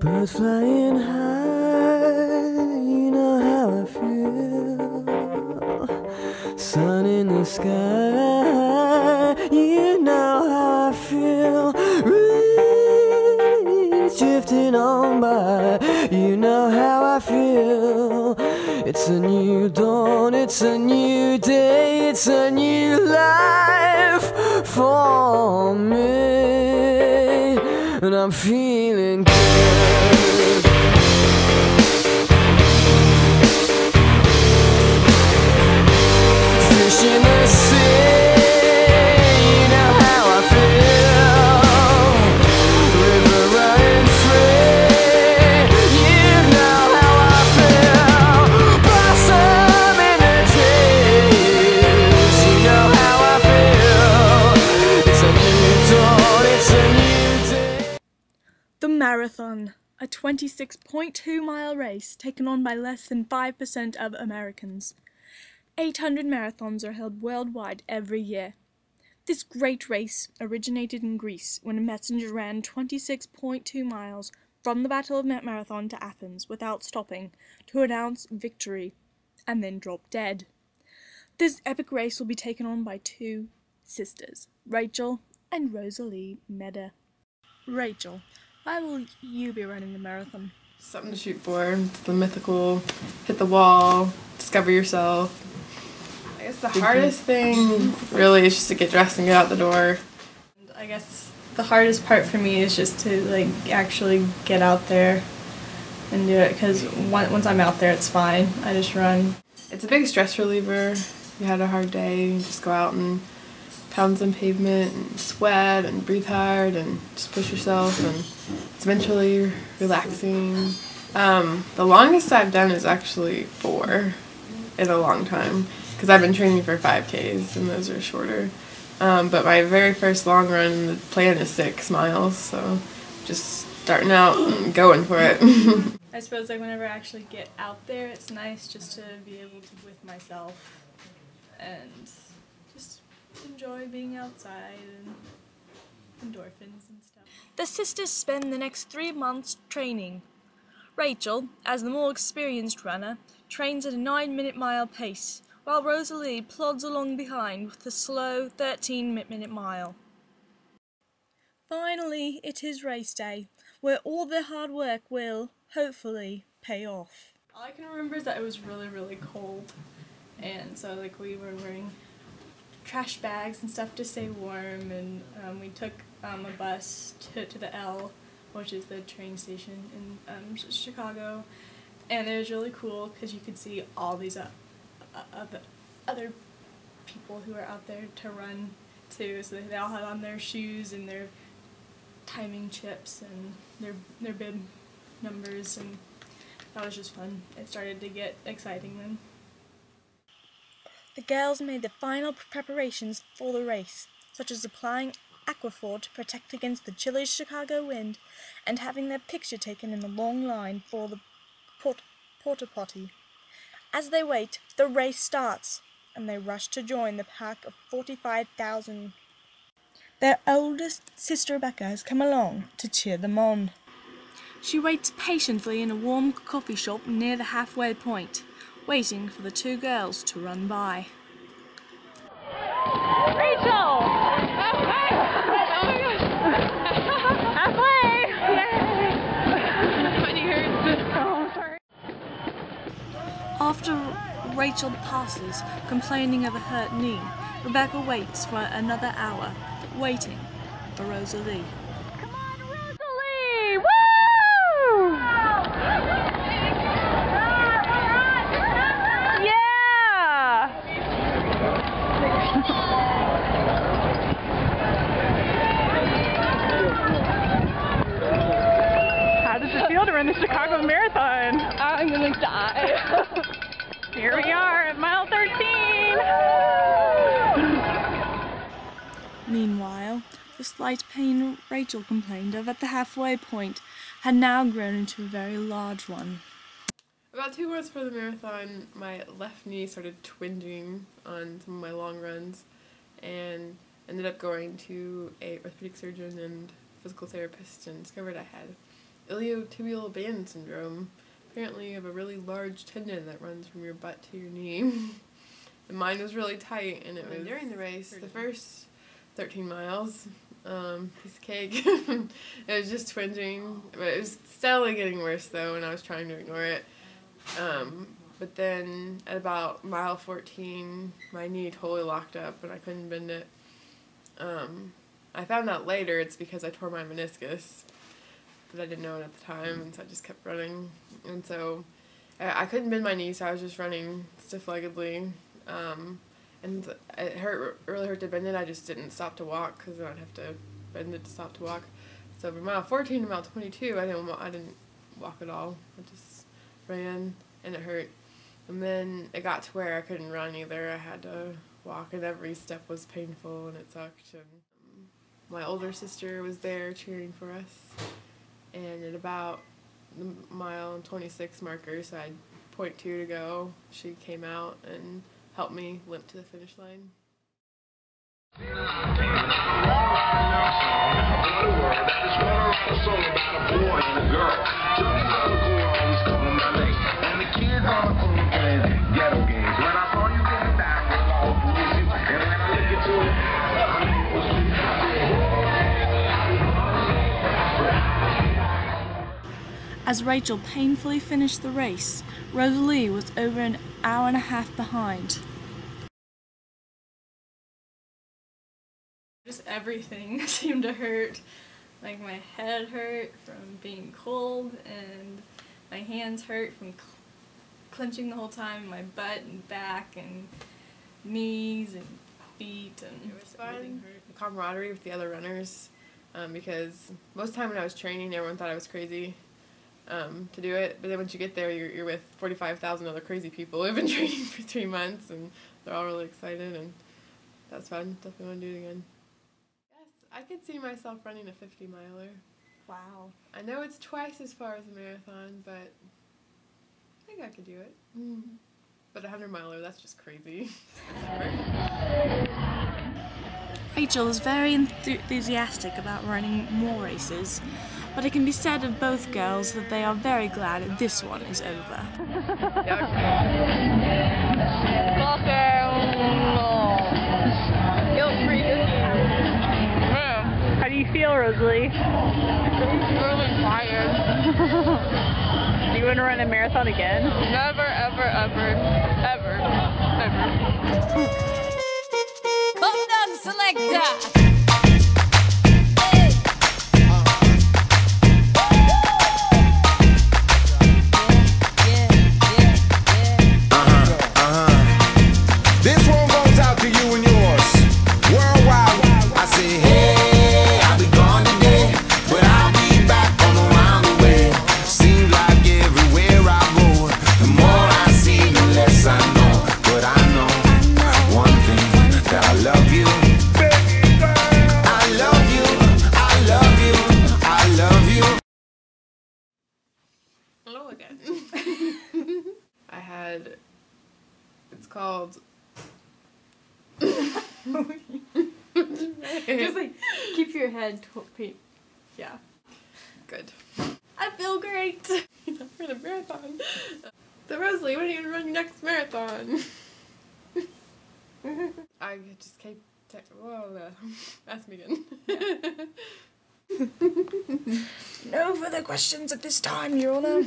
Birds flying high, you know how I feel. Sun in the sky, you know how I feel. Breeze drifting on by, you know how I feel. It's a new dawn, it's a new day, it's a new life for me, and I'm feeling good. Fish in the sea, you know how I feel. River running free, you know how I feel. Blossom in the trees, you know how I feel. It's a new dawn, it's a new day. The Marathon, a 26.2-mile race taken on by less than 5% of Americans. 800 marathons are held worldwide every year. This great race originated in Greece when a messenger ran 26.2 miles from the Battle of Marathon to Athens without stopping to announce victory and then dropped dead. This epic race will be taken on by two sisters, Rachel and Rosalie Meder. Rachel, why will you be running the marathon? Something to shoot for. It's the mythical, hit the wall, discover yourself. I guess the hardest thing really is just to get dressed and get out the door. I guess the hardest part for me is just to actually get out there and do it, because once I'm out there it's fine. I just run. It's a big stress reliever. If you had a hard day, you just go out and pound some pavement and sweat and breathe hard and just push yourself, and it's mentally relaxing. The longest I've done is actually 4 in a long time, because I've been training for 5Ks and those are shorter. But my very first long run, the plan is 6 miles, so just starting out and going for it. I suppose whenever I actually get out there, it's nice just to be able to be with myself and just enjoy being outside and endorphins and stuff. The sisters spend the next 3 months training. Rachel, as the more experienced runner, trains at a 9-minute mile pace, while Rosalie plods along behind with a slow 13-minute mile. Finally, it is race day, where all their hard work will, hopefully, pay off. All I can remember is that it was really, really cold, and so we were wearing trash bags and stuff to stay warm, and we took a bus to the L, which is the train station in Chicago, and it was really cool because you could see all these other people who are out there to run too. So they all had on their shoes and their timing chips and their bib numbers, and that was just fun. It started to get exciting then. The girls made the final preparations for the race, such as applying Aquaphor to protect against the chilly Chicago wind and having their picture taken in the long line for the porta potty. As they wait, the race starts, and they rush to join the pack of 45,000. Their oldest sister Rebecca has come along to cheer them on. She waits patiently in a warm coffee shop near the halfway point, waiting for the two girls to run by. Rachel! Halfway! Oh my gosh! Halfway! Yay! My knee hurts. Oh, I'm sorry. After Rachel passes, complaining of a hurt knee, Rebecca waits for another hour, waiting for Rosalie. Come on, Rosalie! Woo! Yeah! How does it feel to run the Chicago Marathon? I'm gonna die. Here we are at mile 13. Meanwhile, the slight pain Rachel complained of at the halfway point had now grown into a very large one. About 2 months before the marathon, my left knee started twinging on some of my long runs, and ended up going to a orthopedic surgeon and physical therapist and discovered I had iliotibial band syndrome. Apparently you have a really large tendon that runs from your butt to your knee. And mine was really tight, and it was during the race, the first 13 miles, piece of cake. It was just twinging, but it was steadily getting worse though, and I was trying to ignore it. But then at about mile 14, my knee totally locked up and I couldn't bend it. I found out later it's because I tore my meniscus, but I didn't know it at the time, and so I just kept running. And so I couldn't bend my knee, so I was just running stiff-leggedly. And it really hurt to bend it. I just didn't stop to walk because I'd have to bend it to stop to walk. So from mile 14 to mile 22, I didn't walk at all. I just ran, and it hurt. And then it got to where I couldn't run either. I had to walk, and every step was painful, and it sucked. And my older sister was there cheering for us. And at about the mile 26 marker, so I had 0.2 to go, she came out and helped me limp to the finish line. As Rachel painfully finished the race, Rosalie was over an hour and a half behind. Just everything seemed to hurt. Like my head hurt from being cold, and my hands hurt from clenching the whole time, my butt and back and knees and feet, and it was fun. The camaraderie with the other runners, because most of the time when I was training, everyone thought I was crazy to do it, but then once you get there, you're with 45,000 other crazy people who have been training for 3 months, and they're all really excited, and that's fun. Definitely want to do it again. Yes, I could see myself running a 50-miler. Wow. I know it's twice as far as a marathon, but I think I could do it. But a 100-miler, that's just crazy. Rachel is very enthusiastic about running more races, but it can be said of both girls that they are very glad that this one is over. How do you feel, Rosalie? I'm really tired. Do you want to run a marathon again? Never, ever, ever, ever, ever. Come down, selector. This one goes out to you and yours. Worldwide, I say, hey, I'll be gone today, but I'll be back from around the way. Seems like everywhere I go, the more I see, the less I know. But I know one thing, that I love you. I love you, I love you, I love you. Hello again. I had, it's called just like keep your head yeah. good. I feel great. For the marathon. So Rosalie, when are you gonna run your next marathon? I just keep ask me again. No further questions at this time, Your Honor.